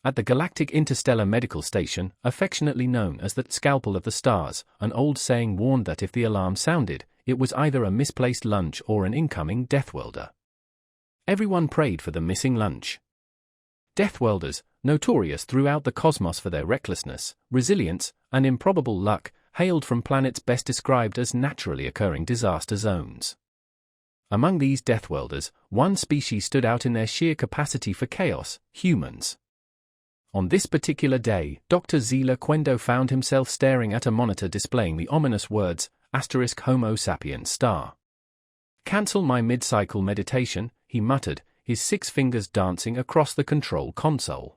At the Galactic Interstellar Medical Station, affectionately known as the Scalpel of the Stars, an old saying warned that if the alarm sounded, it was either a misplaced lunch or an incoming Deathworlder. Everyone prayed for the missing lunch. Deathworlders, notorious throughout the cosmos for their recklessness, resilience, and improbable luck, hailed from planets best described as naturally occurring disaster zones. Among these Deathworlders, one species stood out in their sheer capacity for chaos: humans. On this particular day, Dr. Zila Quendo found himself staring at a monitor displaying the ominous words, *Homo sapiens star. "Cancel my mid-cycle meditation," he muttered, his 6 fingers dancing across the control console.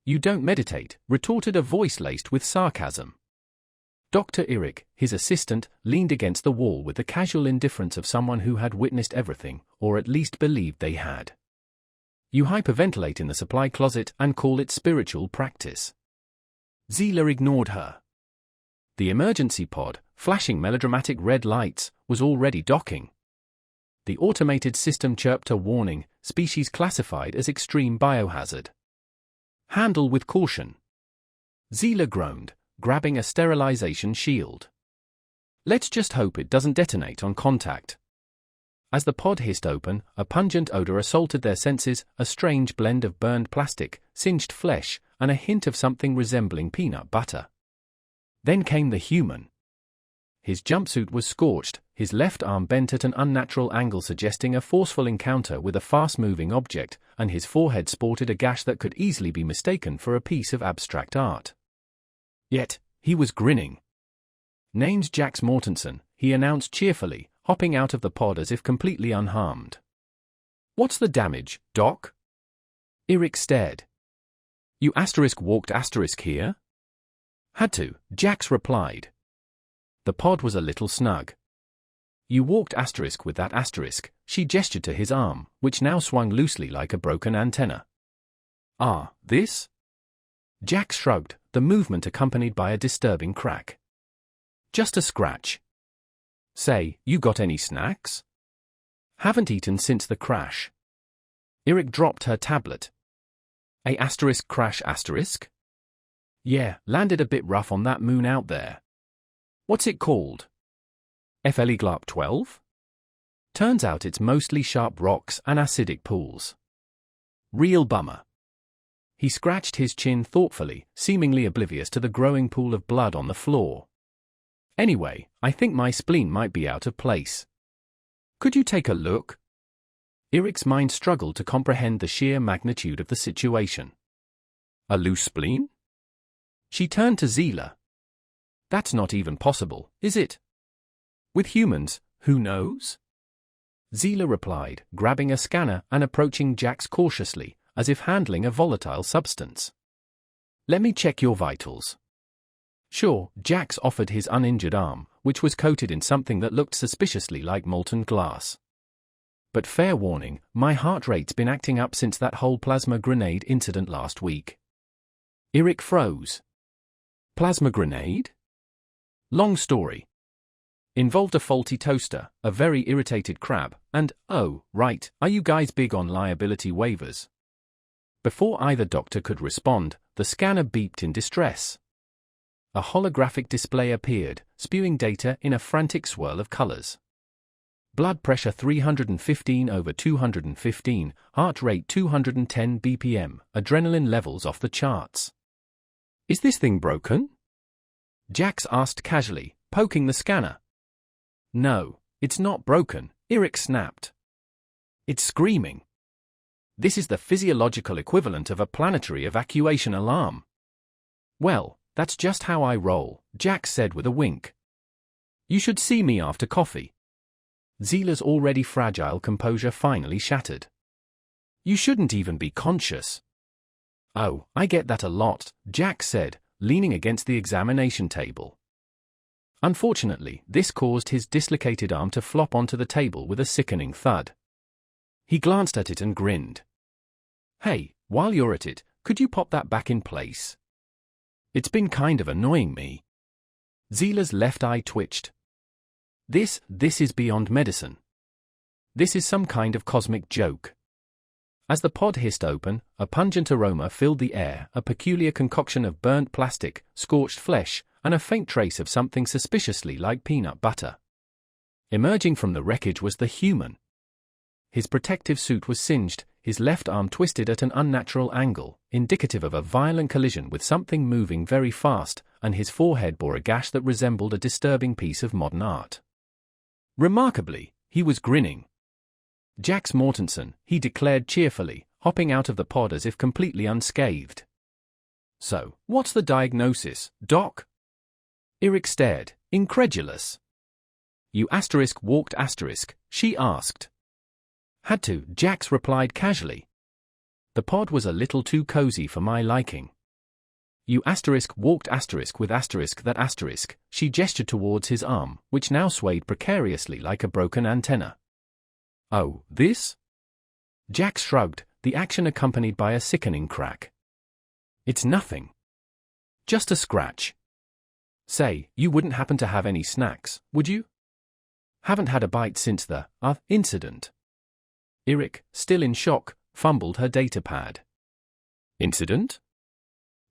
"You don't meditate," retorted a voice laced with sarcasm. Dr. Eric, his assistant, leaned against the wall with the casual indifference of someone who had witnessed everything, or at least believed they had. "You hyperventilate in the supply closet and call it spiritual practice." Zila ignored her. The emergency pod, flashing melodramatic red lights, was already docking. The automated system chirped a warning: species classified as extreme biohazard. "Handle with caution." Zila groaned, grabbing a sterilization shield. "Let's just hope it doesn't detonate on contact." As the pod hissed open, a pungent odor assaulted their senses, a strange blend of burned plastic, singed flesh, and a hint of something resembling peanut butter. Then came the human. His jumpsuit was scorched, his left arm bent at an unnatural angle suggesting a forceful encounter with a fast-moving object, and his forehead sported a gash that could easily be mistaken for a piece of abstract art. Yet, he was grinning. "Name's Jax Mortensen," he announced cheerfully, hopping out of the pod as if completely unharmed. "What's the damage, Doc?" Eric stared. "You walked here?" "Had to," Jax replied. The pod was a little snug. "You walked with that *" she gestured to his arm, which now swung loosely like a broken antenna. "Ah, this?" Jax shrugged, the movement accompanied by a disturbing crack. "Just a scratch." "Say, you got any snacks?" "Haven't eaten since the crash." Eric dropped her tablet. "A * crash *?" "Yeah, landed a bit rough on that moon out there." "What's it called?" "FLE 12? Turns out it's mostly sharp rocks and acidic pools. Real bummer." He scratched his chin thoughtfully, seemingly oblivious to the growing pool of blood on the floor. "Anyway, I think my spleen might be out of place. Could you take a look?" Eric's mind struggled to comprehend the sheer magnitude of the situation. "A loose spleen?" She turned to Zila. "That's not even possible, is it? With humans, who knows?" Zila replied, grabbing a scanner and approaching Jax cautiously, as if handling a volatile substance. "Let me check your vitals." "Sure," Jax offered his uninjured arm, which was coated in something that looked suspiciously like molten glass. "But fair warning, my heart rate's been acting up since that whole plasma grenade incident last week." Eric froze. "Plasma grenade?" "Long story. Involved a faulty toaster, a very irritated crab, and, oh, right, are you guys big on liability waivers?" Before either doctor could respond, the scanner beeped in distress. A holographic display appeared, spewing data in a frantic swirl of colors. Blood pressure 315/215, heart rate 210 BPM, adrenaline levels off the charts. "Is this thing broken?" Jax asked casually, poking the scanner. "No, it's not broken," Eric snapped. "It's screaming. This is the physiological equivalent of a planetary evacuation alarm." "Well, that's just how I roll," Jax said with a wink. "You should see me after coffee." Zila's already fragile composure finally shattered. "You shouldn't even be conscious." "Oh, I get that a lot," Jax said, leaning against the examination table. Unfortunately, this caused his dislocated arm to flop onto the table with a sickening thud. He glanced at it and grinned. "Hey, while you're at it, could you pop that back in place? It's been kind of annoying me." Zila's left eye twitched. This is beyond medicine. This is some kind of cosmic joke." As the pod hissed open, a pungent aroma filled the air, a peculiar concoction of burnt plastic, scorched flesh, and a faint trace of something suspiciously like peanut butter. Emerging from the wreckage was the human. His protective suit was singed, his left arm twisted at an unnatural angle, indicative of a violent collision with something moving very fast, and his forehead bore a gash that resembled a disturbing piece of modern art. Remarkably, he was grinning. "Jax Mortensen," he declared cheerfully, hopping out of the pod as if completely unscathed. "So, what's the diagnosis, Doc?" Eric stared, incredulous. "You walked *," she asked. "Had to," Jax replied casually. "The pod was a little too cozy for my liking." "You walked *, with that *," she gestured towards his arm, which now swayed precariously like a broken antenna. "Oh, this?" Jax shrugged, the action accompanied by a sickening crack. "It's nothing. Just a scratch. Say, you wouldn't happen to have any snacks, would you? Haven't had a bite since the incident." Eric, still in shock, fumbled her datapad. "Incident?"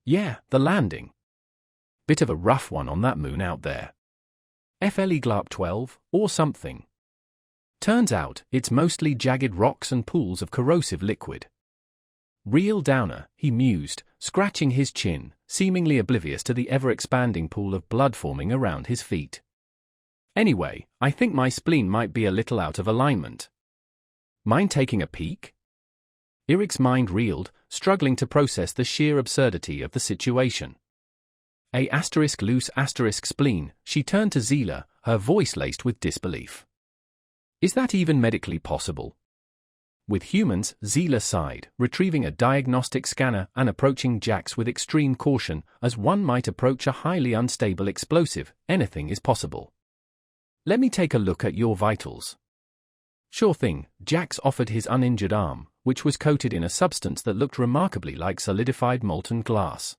"Yeah, the landing. Bit of a rough one on that moon out there. FLE 12, or something. Turns out, it's mostly jagged rocks and pools of corrosive liquid." "Real downer," he mused, scratching his chin, seemingly oblivious to the ever-expanding pool of blood forming around his feet. "Anyway, I think my spleen might be a little out of alignment. Mind taking a peek?" Eric's mind reeled, struggling to process the sheer absurdity of the situation. A *loose spleen, she turned to Zila, her voice laced with disbelief. "Is that even medically possible?" With humans, Zila sighed, retrieving a diagnostic scanner and approaching Jax with extreme caution, as one might approach a highly unstable explosive. "Anything is possible. Let me take a look at your vitals." "Sure thing," Jax offered his uninjured arm, which was coated in a substance that looked remarkably like solidified molten glass.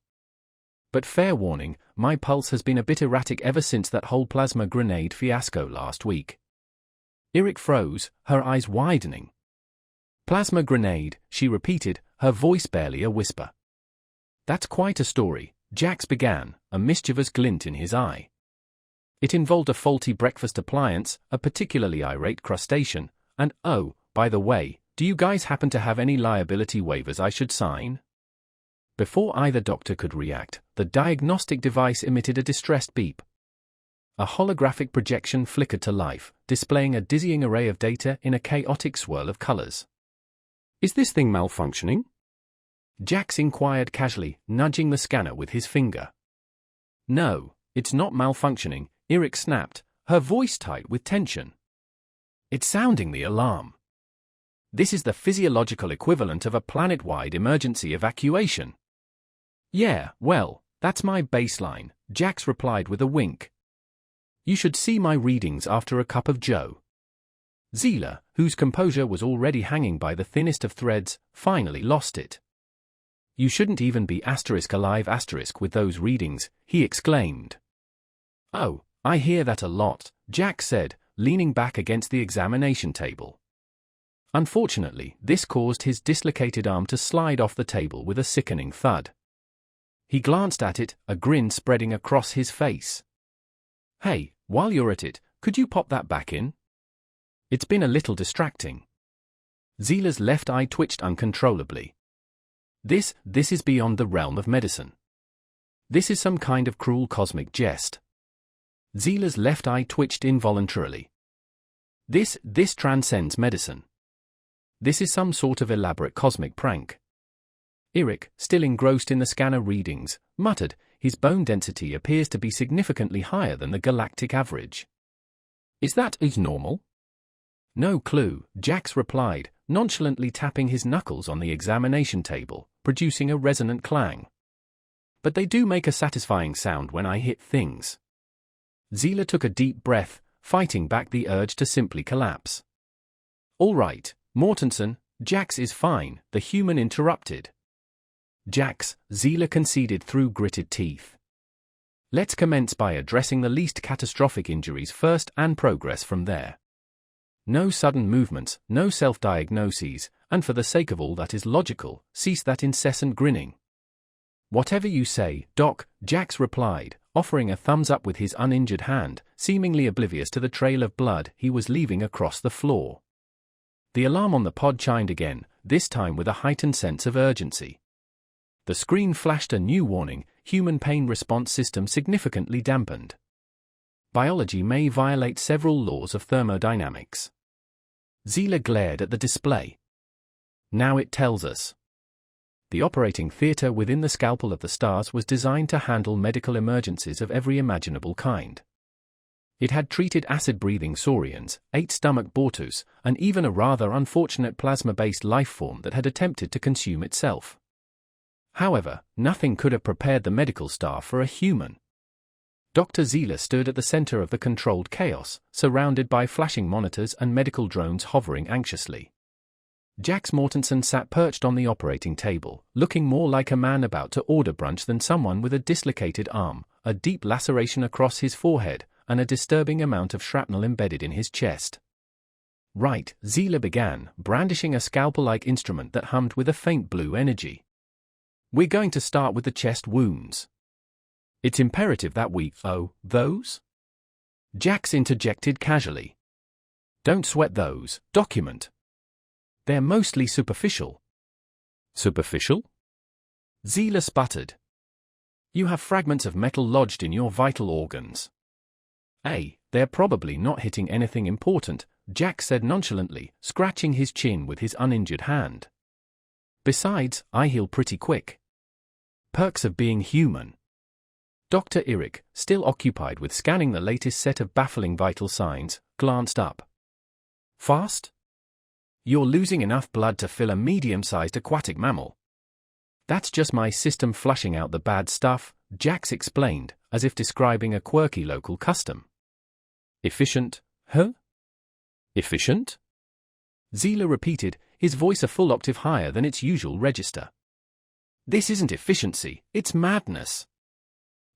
"But fair warning, my pulse has been a bit erratic ever since that whole plasma grenade fiasco last week." Eric froze, her eyes widening. "Plasma grenade," she repeated, her voice barely a whisper. "That's quite a story," Jax began, a mischievous glint in his eye. "It involved a faulty breakfast appliance, a particularly irate crustacean, and oh, by the way, do you guys happen to have any liability waivers I should sign?" Before either doctor could react, the diagnostic device emitted a distressed beep. A holographic projection flickered to life, displaying a dizzying array of data in a chaotic swirl of colors. "Is this thing malfunctioning?" Jax inquired casually, nudging the scanner with his finger. "No, it's not malfunctioning," Eric snapped, her voice tight with tension. "It's sounding the alarm. This is the physiological equivalent of a planet-wide emergency evacuation." "Yeah, well, that's my baseline," Jax replied with a wink. "You should see my readings after a cup of joe." Zila, whose composure was already hanging by the thinnest of threads, finally lost it. "You shouldn't even be *alive* with those readings," he exclaimed. "Oh, I hear that a lot," Jax said, leaning back against the examination table. Unfortunately, this caused his dislocated arm to slide off the table with a sickening thud. He glanced at it, a grin spreading across his face. "Hey, while you're at it, could you pop that back in? It's been a little distracting." Zila's left eye twitched uncontrollably. This is beyond the realm of medicine. This is some kind of cruel cosmic jest." Zila's left eye twitched involuntarily. This transcends medicine. This is some sort of elaborate cosmic prank." Eric, still engrossed in the scanner readings, muttered, "His bone density appears to be significantly higher than the galactic average. Is that normal?" "No clue," Jax replied, nonchalantly tapping his knuckles on the examination table, producing a resonant clang. "But they do make a satisfying sound when I hit things." Zila took a deep breath, fighting back the urge to simply collapse. "All right, Mortensen, Jax is fine," the human interrupted. "Jax," Zila conceded through gritted teeth. "Let's commence by addressing the least catastrophic injuries first and progress from there. No sudden movements, no self-diagnoses, and for the sake of all that is logical, cease that incessant grinning. Whatever you say, Doc, Jax replied, offering a thumbs up with his uninjured hand, seemingly oblivious to the trail of blood he was leaving across the floor. The alarm on the pod chimed again, this time with a heightened sense of urgency. The screen flashed a new warning: human pain response system significantly dampened. Biology may violate several laws of thermodynamics. Zila glared at the display. Now it tells us. The operating theater within the Scalpel of the Stars was designed to handle medical emergencies of every imaginable kind. It had treated acid-breathing saurians, 8 stomach bortus, and even a rather unfortunate plasma-based life form that had attempted to consume itself. However, nothing could have prepared the medical staff for a human. Dr. Zila stood at the center of the controlled chaos, surrounded by flashing monitors and medical drones hovering anxiously. Jax Mortensen sat perched on the operating table, looking more like a man about to order brunch than someone with a dislocated arm, a deep laceration across his forehead, and a disturbing amount of shrapnel embedded in his chest. Right, Zila began, brandishing a scalpel-like instrument that hummed with a faint blue energy. We're going to start with the chest wounds. It's imperative that we, those? Jax interjected casually. Don't sweat those, document. They're mostly superficial. Superficial? Zila sputtered. You have fragments of metal lodged in your vital organs. They're probably not hitting anything important, Jax said nonchalantly, scratching his chin with his uninjured hand. Besides, I heal pretty quick. Perks of being human. Dr. Eric, still occupied with scanning the latest set of baffling vital signs, glanced up. Fast? You're losing enough blood to fill a medium-sized aquatic mammal. That's just my system flushing out the bad stuff, Jax explained, as if describing a quirky local custom. Efficient, huh? Efficient? Zila repeated, his voice a full octave higher than its usual register. This isn't efficiency, it's madness.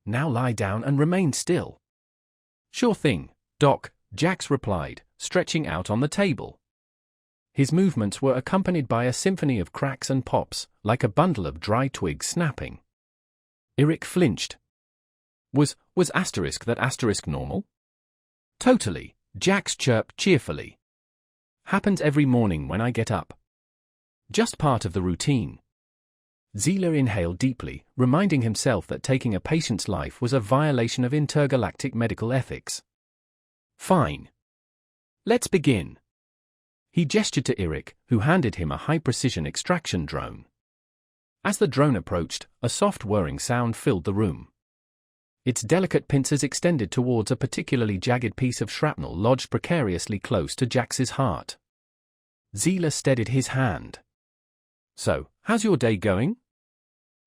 Now lie down and remain still. Sure thing, Doc, Jax replied, stretching out on the table. His movements were accompanied by a symphony of cracks and pops, like a bundle of dry twigs snapping. Eric flinched. Was that normal? Totally, Jax chirped cheerfully. Happens every morning when I get up. Just part of the routine. Zila inhaled deeply, reminding himself that taking a patient's life was a violation of intergalactic medical ethics. Fine. Let's begin. He gestured to Eric, who handed him a high-precision extraction drone. As the drone approached, a soft whirring sound filled the room. Its delicate pincers extended towards a particularly jagged piece of shrapnel lodged precariously close to Jax's heart. Zila steadied his hand. So, how's your day going?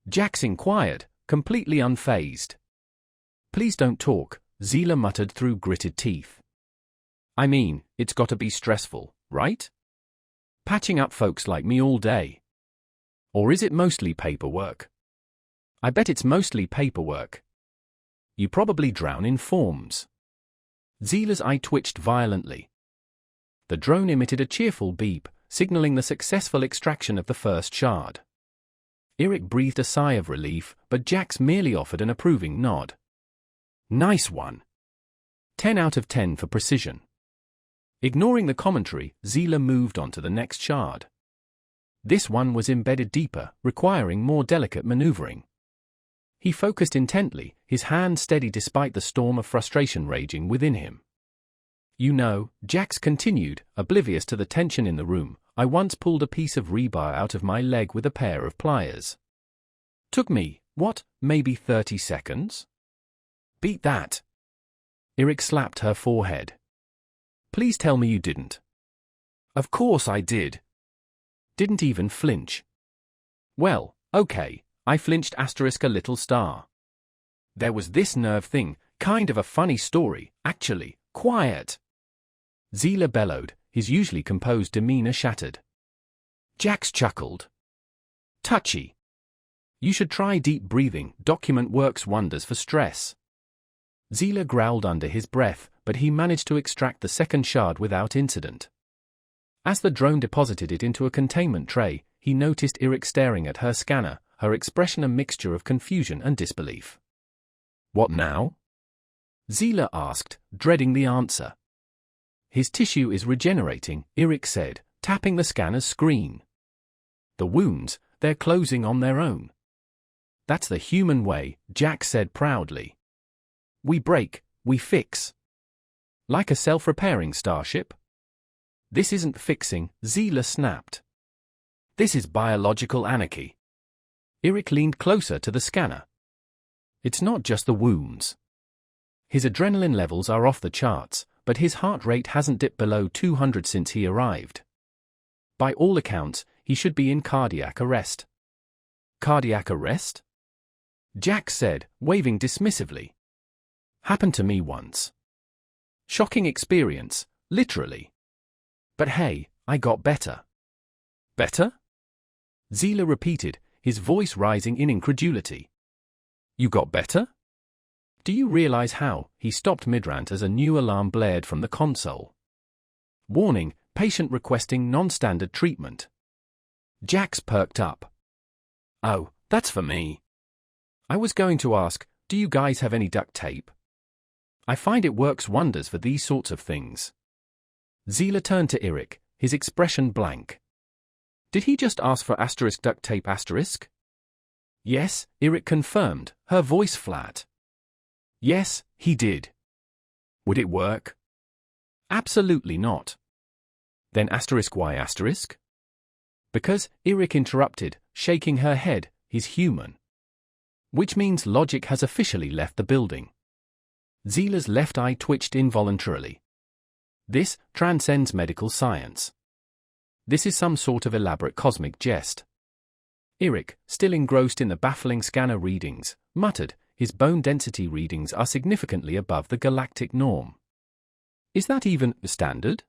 Jax inquired, completely unfazed. Please don't talk, Zila muttered through gritted teeth. I mean, it's gotta be stressful, right? Patching up folks like me all day. Or is it mostly paperwork? I bet it's mostly paperwork. You probably drown in forms. Zila's eye twitched violently. The drone emitted a cheerful beep, signaling the successful extraction of the first shard. Eric breathed a sigh of relief, but Jax merely offered an approving nod. Nice one. 10 out of 10 for precision. Ignoring the commentary, Zila moved on to the next shard. This one was embedded deeper, requiring more delicate maneuvering. He focused intently, his hand steady despite the storm of frustration raging within him. You know, Jax continued, oblivious to the tension in the room, I once pulled a piece of rebar out of my leg with a pair of pliers. Took me, maybe 30 seconds? Beat that. Eric slapped her forehead. Please tell me you didn't. Of course I did. Didn't even flinch. Well, okay, I flinched a little star. There was this nerve thing, kind of a funny story, actually, quiet. Zila bellowed, his usually composed demeanor shattered. Jax chuckled. Touchy. You should try deep breathing, document works wonders for stress. Zila growled under his breath, but he managed to extract the second shard without incident. As the drone deposited it into a containment tray, he noticed Eric staring at her scanner, her expression a mixture of confusion and disbelief. "What now?" Zila asked, dreading the answer. "His tissue is regenerating," Eric said, tapping the scanner's screen. "The wounds, they're closing on their own." "That's the human way," Jack said proudly. "We break, we fix. Like a self-repairing starship." "This isn't fixing," Zila snapped. "This is biological anarchy." Eric leaned closer to the scanner. "It's not just the wounds. His adrenaline levels are off the charts, but his heart rate hasn't dipped below 200 since he arrived. By all accounts, he should be in cardiac arrest." "Cardiac arrest?" Jack said, waving dismissively. "Happened to me once. Shocking experience, literally. But hey, I got better." "Better?" Zila repeated, his voice rising in incredulity. "You got better? Do you realize how?" He stopped mid-rant as a new alarm blared from the console. "Warning, patient requesting non-standard treatment." Jax perked up. "Oh, that's for me. I was going to ask, do you guys have any duct tape? I find it works wonders for these sorts of things." Zila turned to Eric, his expression blank. "Did he just ask for *duct tape*?" "Yes," Eric confirmed, her voice flat. "Yes, he did." "Would it work?" "Absolutely not." "Then *Y*? "Because," Eric interrupted, shaking her head, "he's human." "Which means logic has officially left the building." Zila's left eye twitched involuntarily. "This transcends medical science. This is some sort of elaborate cosmic jest." Eric, still engrossed in the baffling scanner readings, muttered, "His bone density readings are significantly above the galactic norm." "Is that even standard?"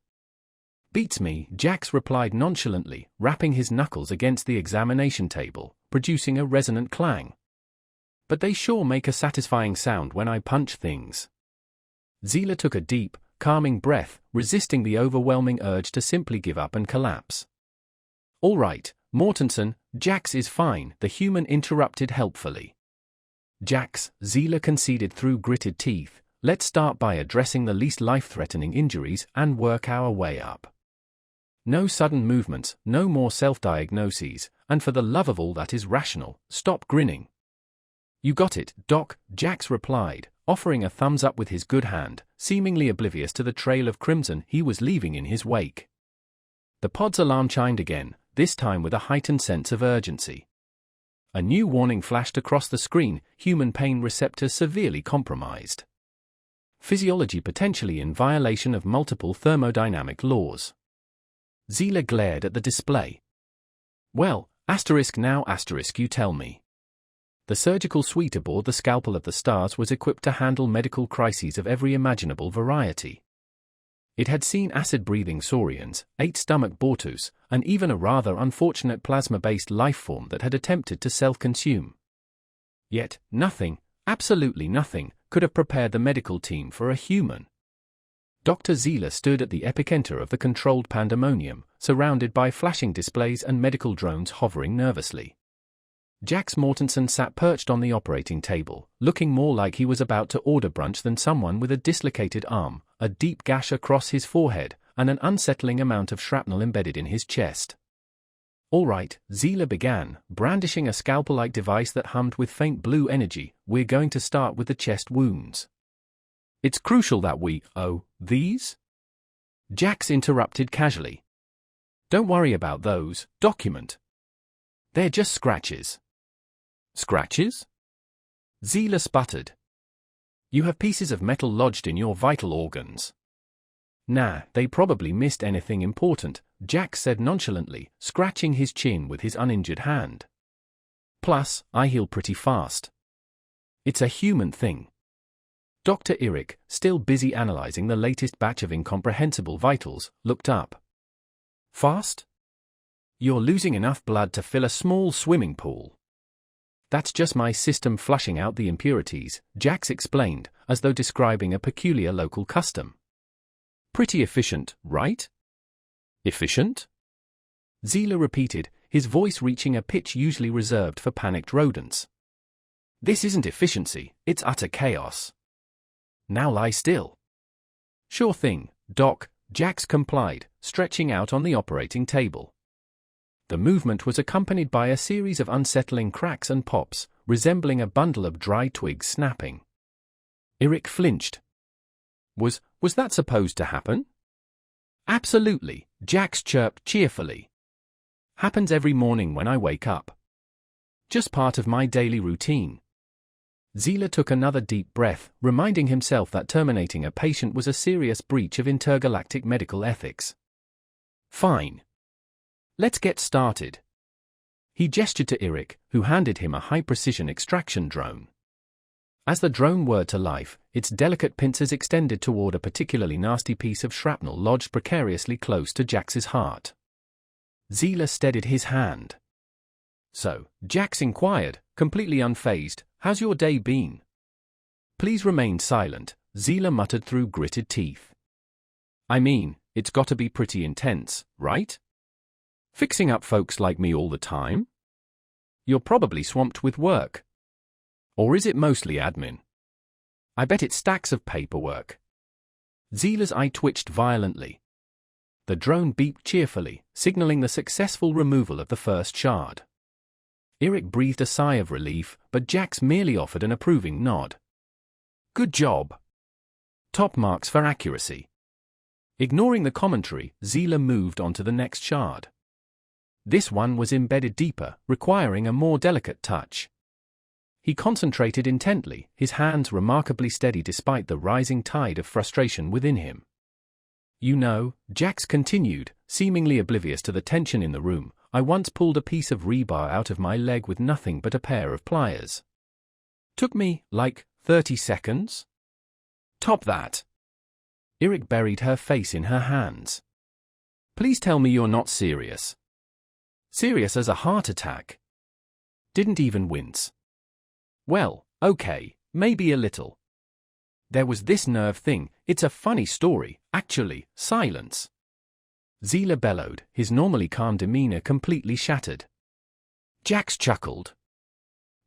"Beats me," Jax replied nonchalantly, rapping his knuckles against the examination table, producing a resonant clang. "But they sure make a satisfying sound when I punch things." Zila took a deep, calming breath, resisting the overwhelming urge to simply give up and collapse. "All right, Mortensen, Jax is fine," the human interrupted helpfully. "Jax," Zila conceded through gritted teeth, "let's start by addressing the least life-threatening injuries and work our way up. No sudden movements, no more self-diagnoses, and for the love of all that is rational, stop grinning." "You got it, Doc," Jax replied, offering a thumbs up with his good hand, seemingly oblivious to the trail of crimson he was leaving in his wake. The pod's alarm chimed again, this time with a heightened sense of urgency. A new warning flashed across the screen: human pain receptors severely compromised. Physiology potentially in violation of multiple thermodynamic laws. Zila glared at the display. "Well, now you tell me." The surgical suite aboard the Scalpel of the Stars was equipped to handle medical crises of every imaginable variety. It had seen acid-breathing saurians, 8 stomach bortus, and even a rather unfortunate plasma-based lifeform that had attempted to self-consume. Yet, nothing, absolutely nothing, could have prepared the medical team for a human. Dr. Zila stood at the epicenter of the controlled pandemonium, surrounded by flashing displays and medical drones hovering nervously. Jax Mortensen sat perched on the operating table, looking more like he was about to order brunch than someone with a dislocated arm, a deep gash across his forehead, and an unsettling amount of shrapnel embedded in his chest. "All right," Zila began, brandishing a scalpel-like device that hummed with faint blue energy, "we're going to start with the chest wounds. It's crucial that we, these?" Jax interrupted casually. "Don't worry about those, document. They're just scratches." "Scratches?" Zila sputtered. "You have pieces of metal lodged in your vital organs." "Nah, they probably missed anything important," Jax said nonchalantly, scratching his chin with his uninjured hand. "Plus, I heal pretty fast. It's a human thing." Dr. Eric, still busy analyzing the latest batch of incomprehensible vitals, looked up. "Fast? You're losing enough blood to fill a small swimming pool." "That's just my system flushing out the impurities," Jax explained, as though describing a peculiar local custom. "Pretty efficient, right?" Efficient? Zila repeated, his voice reaching a pitch usually reserved for panicked rodents. This isn't efficiency, it's utter chaos. Now lie still. Sure thing, Doc, Jax complied, stretching out on the operating table. The movement was accompanied by a series of unsettling cracks and pops, resembling a bundle of dry twigs snapping. Eric flinched. Was that supposed to happen? Absolutely, Jax chirped cheerfully. Happens every morning when I wake up. Just part of my daily routine. Zila took another deep breath, reminding himself that terminating a patient was a serious breach of intergalactic medical ethics. Fine. Let's get started. He gestured to Eric, who handed him a high-precision extraction drone. As the drone whirred to life, its delicate pincers extended toward a particularly nasty piece of shrapnel lodged precariously close to Jax's heart. Zila steadied his hand. So, Jax inquired, completely unfazed, how's your day been? Please remain silent, Zila muttered through gritted teeth. I mean, it's got to be pretty intense, right? Fixing up folks like me all the time? You're probably swamped with work. Or is it mostly admin? I bet it's stacks of paperwork. Zila's eye twitched violently. The drone beeped cheerfully, signaling the successful removal of the first shard. Eric breathed a sigh of relief, but Jax merely offered an approving nod. Good job. Top marks for accuracy. Ignoring the commentary, Zila moved on to the next shard. This one was embedded deeper, requiring a more delicate touch. He concentrated intently, his hands remarkably steady despite the rising tide of frustration within him. You know, Jax continued, seemingly oblivious to the tension in the room, I once pulled a piece of rebar out of my leg with nothing but a pair of pliers. Took me, 30 seconds? Top that. Eric buried her face in her hands. Please tell me you're not serious. Serious as a heart attack. Didn't even wince. Well, okay, maybe a little. There was this nerve thing, it's a funny story, actually, silence. Zila bellowed, his normally calm demeanor completely shattered. Jax chuckled.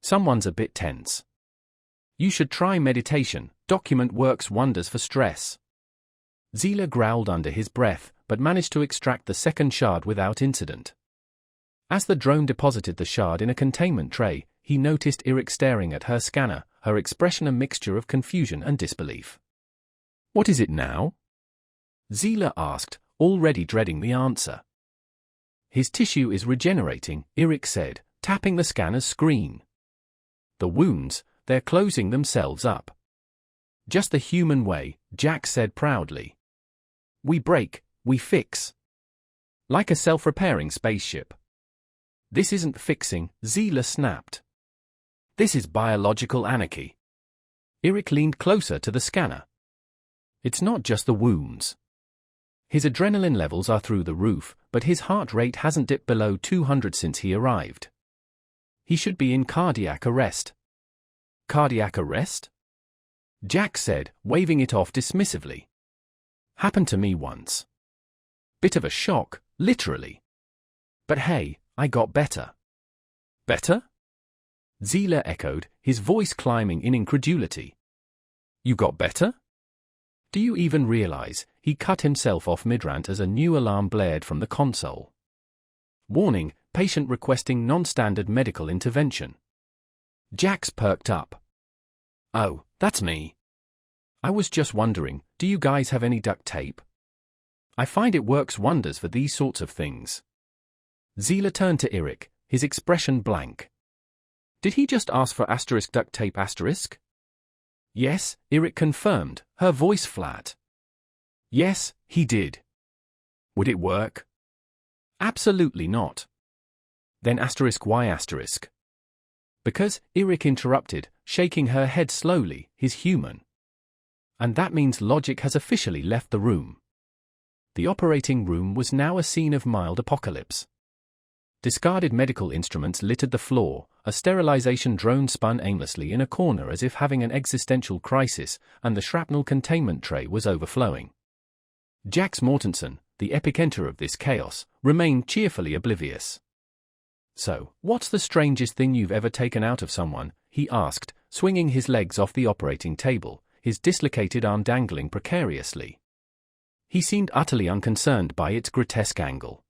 Someone's a bit tense. You should try meditation, document works wonders for stress. Zila growled under his breath, but managed to extract the second shard without incident. As the drone deposited the shard in a containment tray, he noticed Eric staring at her scanner, her expression a mixture of confusion and disbelief. What is it now? Zila asked, already dreading the answer. His tissue is regenerating, Eric said, tapping the scanner's screen. The wounds, they're closing themselves up. Just the human way, Jax said proudly. We break, we fix. Like a self-repairing spaceship. This isn't fixing, Zila snapped. This is biological anarchy. Eric leaned closer to the scanner. It's not just the wounds. His adrenaline levels are through the roof, but his heart rate hasn't dipped below 200 since he arrived. He should be in cardiac arrest. Cardiac arrest? Jax said, waving it off dismissively. Happened to me once. Bit of a shock, literally. But hey, I got better. Better? Zila echoed, his voice climbing in incredulity. You got better? Do you even realize, he cut himself off mid-rant as a new alarm blared from the console. Warning, patient requesting non-standard medical intervention. Jax perked up. Oh, that's me. I was just wondering, do you guys have any duct tape? I find it works wonders for these sorts of things. Zila turned to Eric, his expression blank. Did he just ask for *duct tape *? Yes, Eric confirmed, her voice flat. Yes, he did. Would it work? Absolutely not. Then *y*? Because, Eric interrupted, shaking her head slowly, he's human. And that means logic has officially left the room. The operating room was now a scene of mild apocalypse. Discarded medical instruments littered the floor, a sterilization drone spun aimlessly in a corner as if having an existential crisis, and the shrapnel containment tray was overflowing. Jax Mortensen, the epicenter of this chaos, remained cheerfully oblivious. "So, what's the strangest thing you've ever taken out of someone?" he asked, swinging his legs off the operating table, his dislocated arm dangling precariously. He seemed utterly unconcerned by its grotesque angle.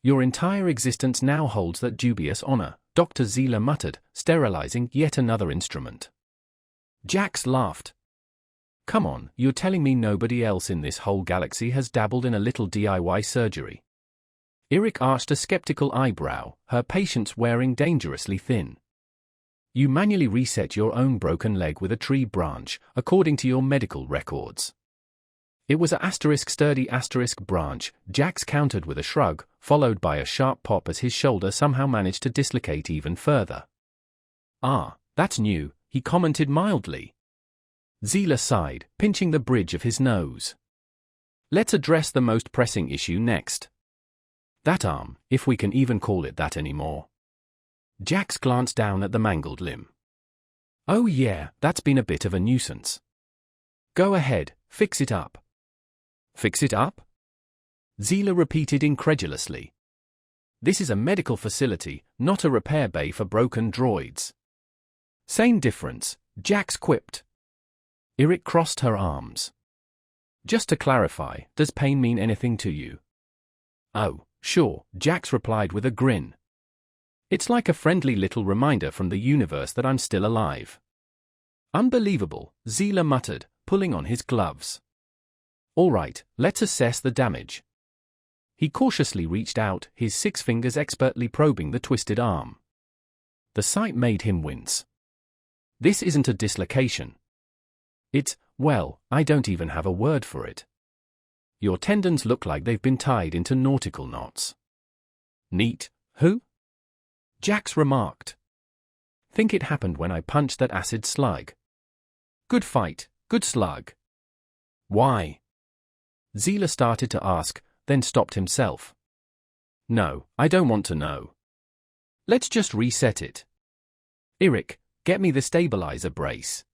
"Your entire existence now holds that dubious honor," Dr. Zila muttered, sterilizing yet another instrument. Jax laughed. "Come on, you're telling me nobody else in this whole galaxy has dabbled in a little DIY surgery?" Eric arched a skeptical eyebrow, her patience wearing dangerously thin. "You manually reset your own broken leg with a tree branch, according to your medical records." "It was a sturdy branch," Jax countered with a shrug, followed by a sharp pop as his shoulder somehow managed to dislocate even further. "Ah, that's new," he commented mildly. Zila sighed, pinching the bridge of his nose. "Let's address the most pressing issue next. That arm, if we can even call it that anymore." Jax glanced down at the mangled limb. "Oh yeah, that's been a bit of a nuisance. Go ahead, fix it up." "Fix it up?" Zila repeated incredulously. "This is a medical facility, not a repair bay for broken droids." "Same difference," Jax quipped. Eric crossed her arms. "Just to clarify, does pain mean anything to you?" "Oh, sure," Jax replied with a grin. "It's like a friendly little reminder from the universe that I'm still alive." "Unbelievable," Zila muttered, pulling on his gloves. "All right, let's assess the damage." He cautiously reached out, his 6 fingers expertly probing the twisted arm. The sight made him wince. "This isn't a dislocation. It's, well, I don't even have a word for it. Your tendons look like they've been tied into nautical knots." "Neat, who?" Jax remarked. "Think it happened when I punched that acid slug." "Good fight, good slug." "Why?" Zila started to ask, then stopped himself. "No, I don't want to know. Let's just reset it. Eric, get me the stabilizer brace."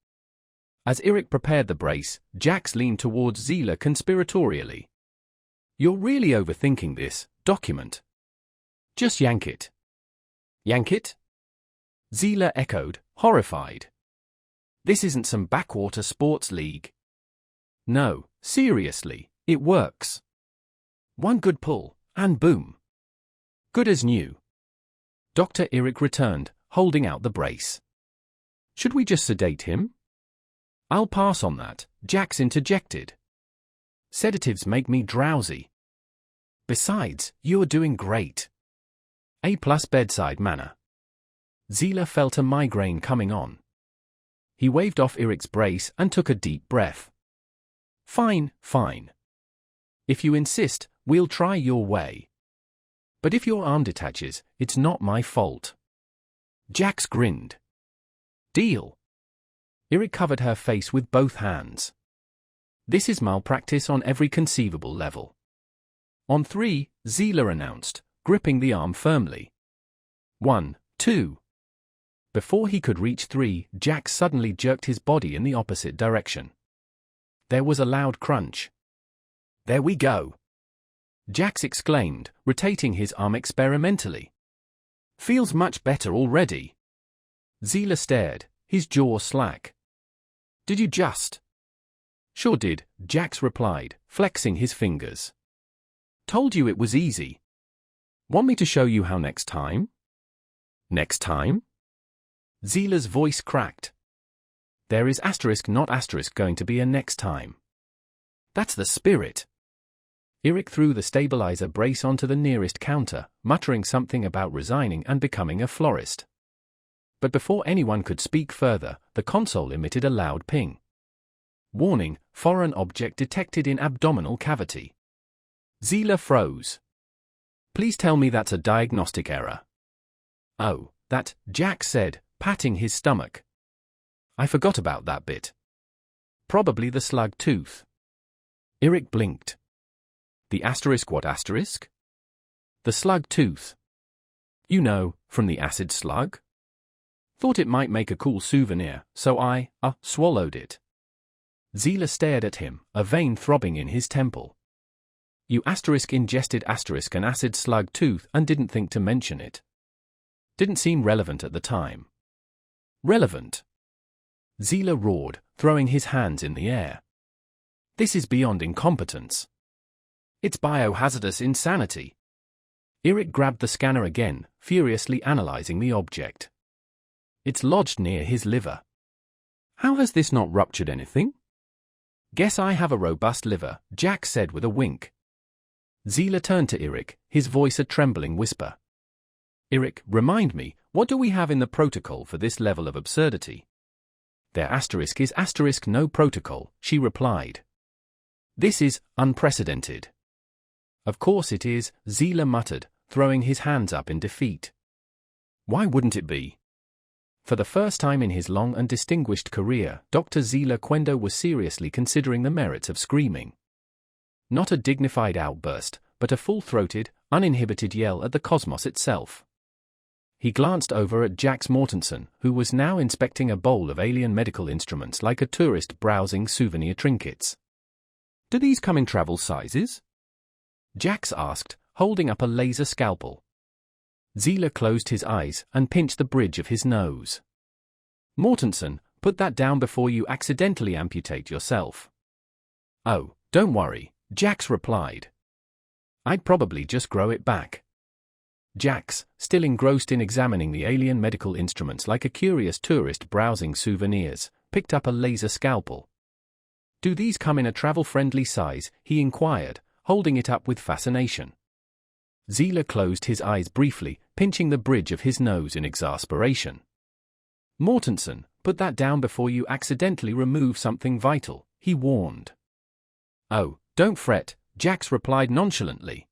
As Eric prepared the brace, Jax leaned towards Zila conspiratorially. "You're really overthinking this document. Just yank it." "Yank it?" Zila echoed, horrified. "This isn't some backwater sports league. No, seriously, it works. One good pull, and boom. Good as new." Dr. Eric returned, holding out the brace. "Should we just sedate him?" "I'll pass on that," Jax interjected. "Sedatives make me drowsy. Besides, you're doing great. A+ bedside manner." Zila felt a migraine coming on. He waved off Eric's brace and took a deep breath. "Fine, fine. If you insist, we'll try your way. But if your arm detaches, it's not my fault." Jax grinned. "Deal." Eric covered her face with both hands. "This is malpractice on every conceivable level." "On 3, Zila announced, gripping the arm firmly. 1, 2. Before he could reach 3, Jax suddenly jerked his body in the opposite direction. There was a loud crunch. "There we go!" Jax exclaimed, rotating his arm experimentally. "Feels much better already." Zila stared, his jaw slack. "Did you just?" "Sure did," Jax replied, flexing his fingers. "Told you it was easy. Want me to show you how next time?" "Next time?" Zila's voice cracked. "There is not going to be a next time. That's the spirit." Eric threw the stabilizer brace onto the nearest counter, muttering something about resigning and becoming a florist. But before anyone could speak further, the console emitted a loud ping. "Warning, foreign object detected in abdominal cavity." Zila froze. "Please tell me that's a diagnostic error." "Oh, that," Jax said, patting his stomach. "I forgot about that bit. Probably the slug tooth." Eric blinked. "The asterisk what asterisk?" "The slug tooth. You know, from the acid slug? Thought it might make a cool souvenir, so I, swallowed it." Zila stared at him, a vein throbbing in his temple. You ingested an acid slug tooth and didn't think to mention it. Didn't seem relevant at the time. Relevant? Zila roared, throwing his hands in the air. This is beyond incompetence. It's biohazardous insanity. Eric grabbed the scanner again, furiously analyzing the object. It's lodged near his liver. How has this not ruptured anything? Guess I have a robust liver, Jack said with a wink. Zila turned to Eric, his voice a trembling whisper. Eric, remind me, what do we have in the protocol for this level of absurdity? There is no protocol, she replied. This is unprecedented. Of course it is, Zila muttered, throwing his hands up in defeat. Why wouldn't it be? For the first time in his long and distinguished career, Dr. Zila Quendo was seriously considering the merits of screaming. Not a dignified outburst, but a full-throated, uninhibited yell at the cosmos itself. He glanced over at Jax Mortensen, who was now inspecting a bowl of alien medical instruments like a tourist browsing souvenir trinkets. Do these come in travel sizes? Jax asked, holding up a laser scalpel. Zila closed his eyes and pinched the bridge of his nose. Mortensen, put that down before you accidentally amputate yourself. Oh, don't worry, Jax replied. I'd probably just grow it back. Jax, still engrossed in examining the alien medical instruments like a curious tourist browsing souvenirs, picked up a laser scalpel. Do these come in a travel-friendly size? He inquired, holding it up with fascination. Zila closed his eyes briefly, pinching the bridge of his nose in exasperation. Mortensen, put that down before you accidentally remove something vital, he warned. Oh, don't fret, Jax replied nonchalantly.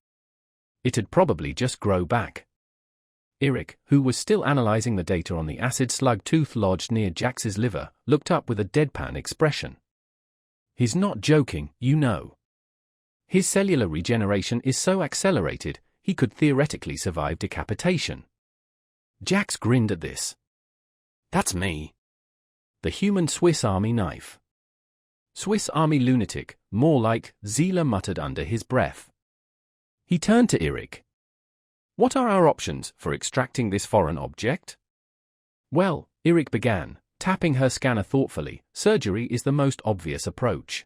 It'd probably just grow back. Eric, who was still analyzing the data on the acid slug tooth lodged near Jax's liver, looked up with a deadpan expression. He's not joking, you know. His cellular regeneration is so accelerated, he could theoretically survive decapitation. Jax grinned at this. That's me. The human Swiss Army knife. Swiss Army lunatic, more like, Zila muttered under his breath. He turned to Eric. What are our options for extracting this foreign object? Well, Eric began, tapping her scanner thoughtfully, surgery is the most obvious approach.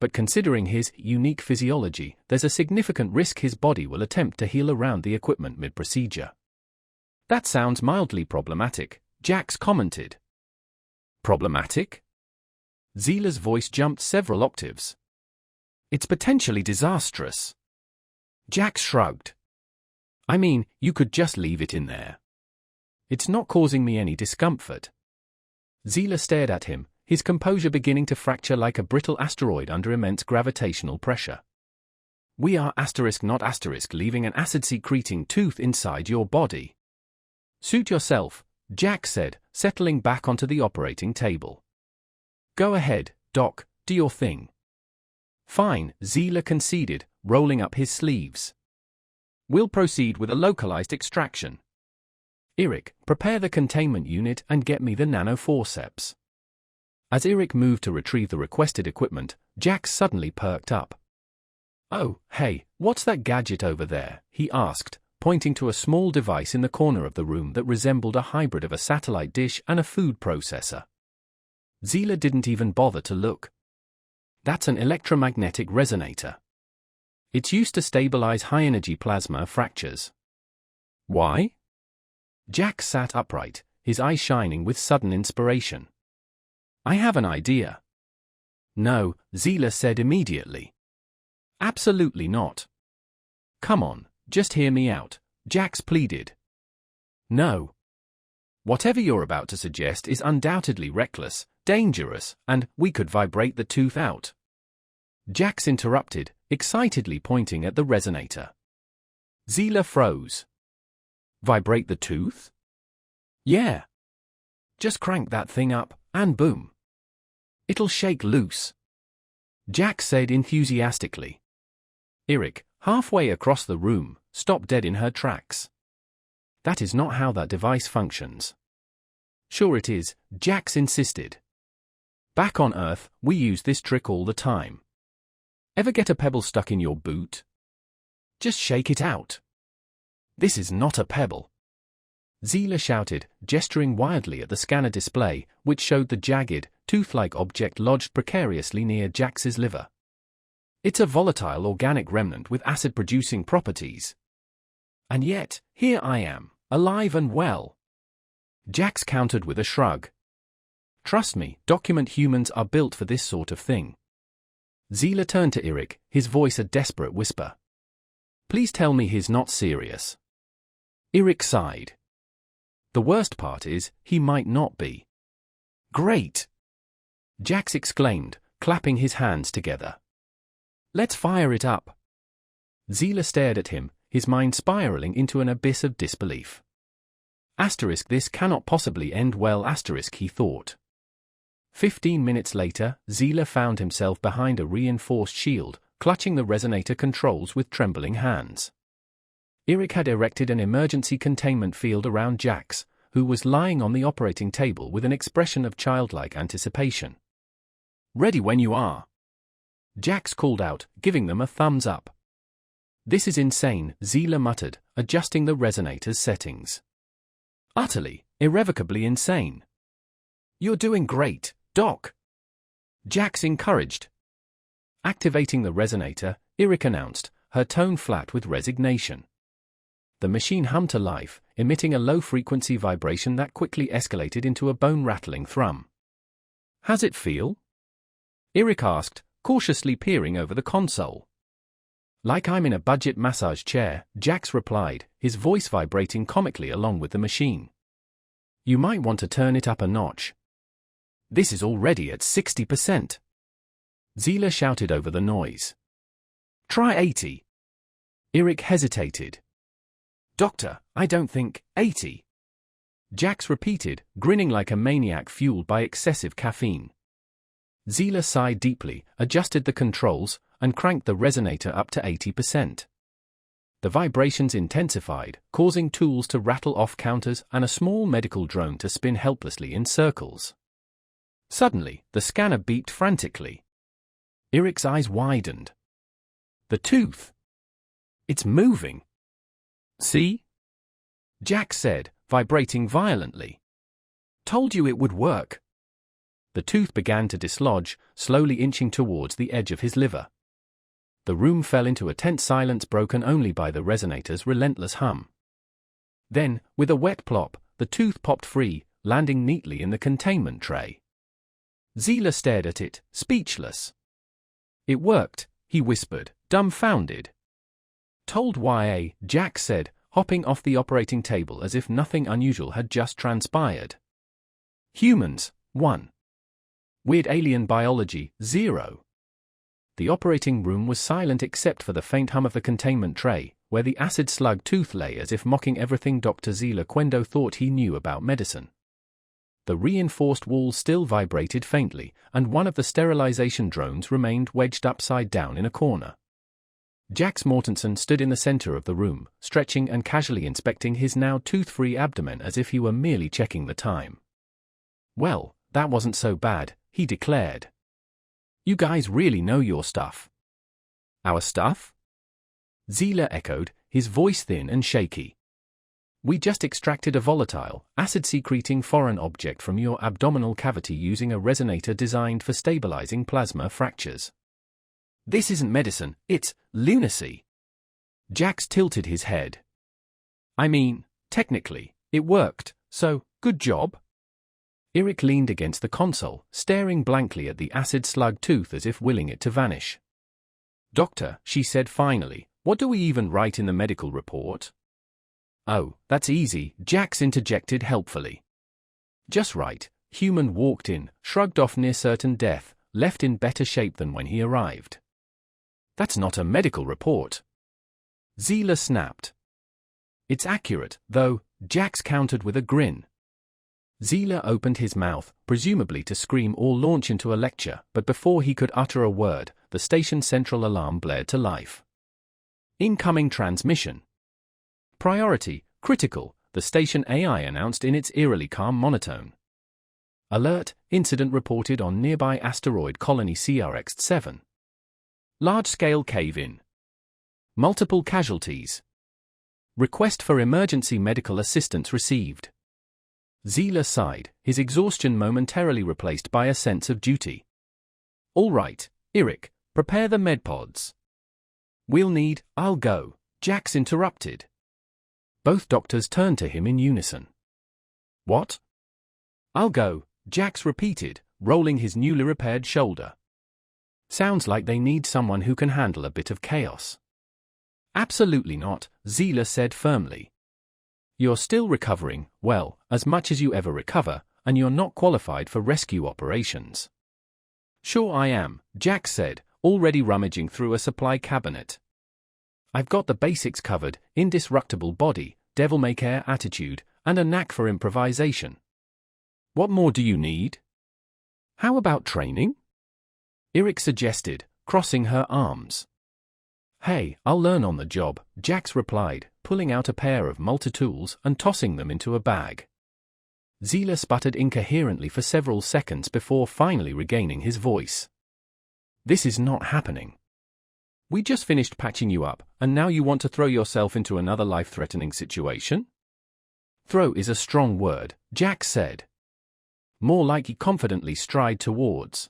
But considering his unique physiology, there's a significant risk his body will attempt to heal around the equipment mid-procedure. That sounds mildly problematic, Jax commented. Problematic? Zila's voice jumped several octaves. It's potentially disastrous. Jax shrugged. I mean, you could just leave it in there. It's not causing me any discomfort. Zila stared at him, his composure beginning to fracture like a brittle asteroid under immense gravitational pressure. We are not leaving an acid-secreting tooth inside your body. Suit yourself, Jack said, settling back onto the operating table. Go ahead, Doc, do your thing. Fine, Zila conceded, rolling up his sleeves. We'll proceed with a localized extraction. Eric, prepare the containment unit and get me the nanoforceps. As Eric moved to retrieve the requested equipment, Jack suddenly perked up. Oh, hey, what's that gadget over there? He asked, pointing to a small device in the corner of the room that resembled a hybrid of a satellite dish and a food processor. Zila didn't even bother to look. That's an electromagnetic resonator. It's used to stabilize high-energy plasma fractures. Why? Jack sat upright, his eyes shining with sudden inspiration. I have an idea. No, Zila said immediately. Absolutely not. Come on, just hear me out, Jax pleaded. No. Whatever you're about to suggest is undoubtedly reckless, dangerous, and we could vibrate the tooth out. Jax interrupted, excitedly pointing at the resonator. Zila froze. Vibrate the tooth? Yeah. Just crank that thing up, and boom. It'll shake loose. Jax said enthusiastically. Eric, halfway across the room, stopped dead in her tracks. That is not how that device functions. Sure it is, Jax insisted. Back on Earth, we use this trick all the time. Ever get a pebble stuck in your boot? Just shake it out. This is not a pebble. Zila shouted, gesturing wildly at the scanner display, which showed the jagged, tooth-like object lodged precariously near Jax's liver. It's a volatile organic remnant with acid-producing properties. And yet, here I am, alive and well. Jax countered with a shrug. Trust me, document humans are built for this sort of thing. Zila turned to Eric, his voice a desperate whisper. Please tell me he's not serious. Eric sighed. The worst part is, he might not be. Great! Jax exclaimed, clapping his hands together. Let's fire it up. Zila stared at him, his mind spiraling into an abyss of disbelief. This cannot possibly end well, he thought. 15 minutes later, Zila found himself behind a reinforced shield, clutching the resonator controls with trembling hands. Eric had erected an emergency containment field around Jax, who was lying on the operating table with an expression of childlike anticipation. Ready when you are. Jax called out, giving them a thumbs up. This is insane, Zila muttered, adjusting the resonator's settings. Utterly, irrevocably insane. You're doing great, Doc. Jax encouraged. Activating the resonator, Eric announced, her tone flat with resignation. The machine hummed to life, emitting a low-frequency vibration that quickly escalated into a bone-rattling thrum. How's it feel? Eric asked, cautiously peering over the console. Like I'm in a budget massage chair, Jax replied, his voice vibrating comically along with the machine. You might want to turn it up a notch. This is already at 60%. Zila shouted over the noise. Try 80. Eric hesitated. Doctor, I don't think, 80. Jax repeated, grinning like a maniac fueled by excessive caffeine. Zila sighed deeply, adjusted the controls, and cranked the resonator up to 80%. The vibrations intensified, causing tools to rattle off counters and a small medical drone to spin helplessly in circles. Suddenly, the scanner beeped frantically. Eric's eyes widened. The tooth. It's moving. See? Jax said, vibrating violently. Told you it would work. The tooth began to dislodge, slowly inching towards the edge of his liver. The room fell into a tense silence broken only by the resonator's relentless hum. Then, with a wet plop, the tooth popped free, landing neatly in the containment tray. Zila stared at it, speechless. It worked, he whispered, dumbfounded. Told YA, Jax said, hopping off the operating table as if nothing unusual had just transpired. Humans, 1. Weird alien biology, 0. The operating room was silent except for the faint hum of the containment tray, where the acid slug tooth lay as if mocking everything Dr. Zila Quendo thought he knew about medicine. The reinforced walls still vibrated faintly, and one of the sterilization drones remained wedged upside down in a corner. Jax Mortensen stood in the center of the room, stretching and casually inspecting his now tooth-free abdomen as if he were merely checking the time. Well, that wasn't so bad, he declared. You guys really know your stuff. Our stuff? Zila echoed, his voice thin and shaky. We just extracted a volatile, acid-secreting foreign object from your abdominal cavity using a resonator designed for stabilizing plasma fractures. This isn't medicine, it's lunacy. Jax tilted his head. I mean, technically, it worked, so, good job. Eric leaned against the console, staring blankly at the acid slug tooth as if willing it to vanish. Doctor, she said finally, what do we even write in the medical report? Oh, that's easy, Jax interjected helpfully. Just right, human walked in, shrugged off near certain death, left in better shape than when he arrived. That's not a medical report. Zila snapped. It's accurate, though, Jax countered with a grin. Zila opened his mouth, presumably to scream or launch into a lecture, but before he could utter a word, the station's central alarm blared to life. Incoming transmission. Priority, critical, the station AI announced in its eerily calm monotone. Alert, incident reported on nearby asteroid colony CRX-7. Large-scale cave-in. Multiple casualties. Request for emergency medical assistance received. Zila sighed, his exhaustion momentarily replaced by a sense of duty. All right, Eric, prepare the medpods. I'll go, Jax interrupted. Both doctors turned to him in unison. What? I'll go, Jax repeated, rolling his newly repaired shoulder. Sounds like they need someone who can handle a bit of chaos. Absolutely not, Zila said firmly. You're still recovering, well, as much as you ever recover, and you're not qualified for rescue operations. Sure I am, Jax said, already rummaging through a supply cabinet. I've got the basics covered: indestructible body, devil-may-care attitude, and a knack for improvisation. What more do you need? How about training? Eric suggested, crossing her arms. Hey, I'll learn on the job, Jax replied, pulling out a pair of multi-tools and tossing them into a bag. Zila sputtered incoherently for several seconds before finally regaining his voice. This is not happening. We just finished patching you up, and now you want to throw yourself into another life-threatening situation? Throw is a strong word, Jax said. More like he confidently stride towards.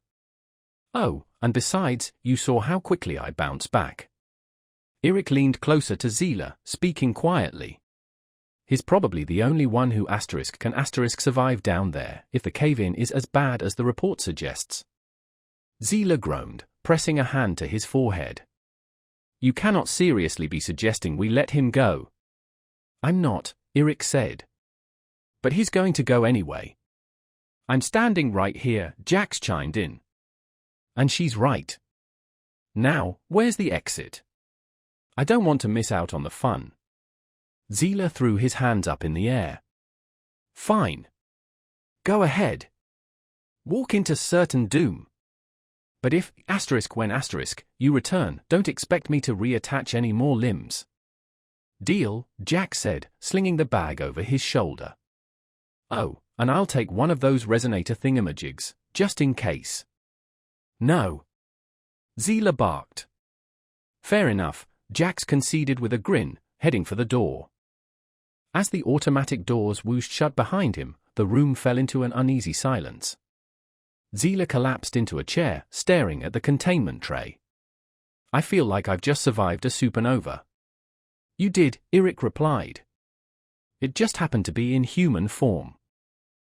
Oh, and besides, you saw how quickly I bounce back. Eric leaned closer to Zila, speaking quietly. He's probably the only one who can survive down there, if the cave-in is as bad as the report suggests. Zila groaned, pressing a hand to his forehead. You cannot seriously be suggesting we let him go. I'm not, Eric said. But he's going to go anyway. I'm standing right here, Jax chimed in. And she's right. Now, where's the exit? I don't want to miss out on the fun. Zila threw his hands up in the air. Fine. Go ahead. Walk into certain doom. But if, when you return, don't expect me to reattach any more limbs. Deal, Jax said, slinging the bag over his shoulder. Oh, and I'll take one of those resonator thingamajigs, just in case. No. Zila barked. Fair enough, Jax conceded with a grin, heading for the door. As the automatic doors whooshed shut behind him, the room fell into an uneasy silence. Zila collapsed into a chair, staring at the containment tray. I feel like I've just survived a supernova. You did, Eric replied. It just happened to be in human form.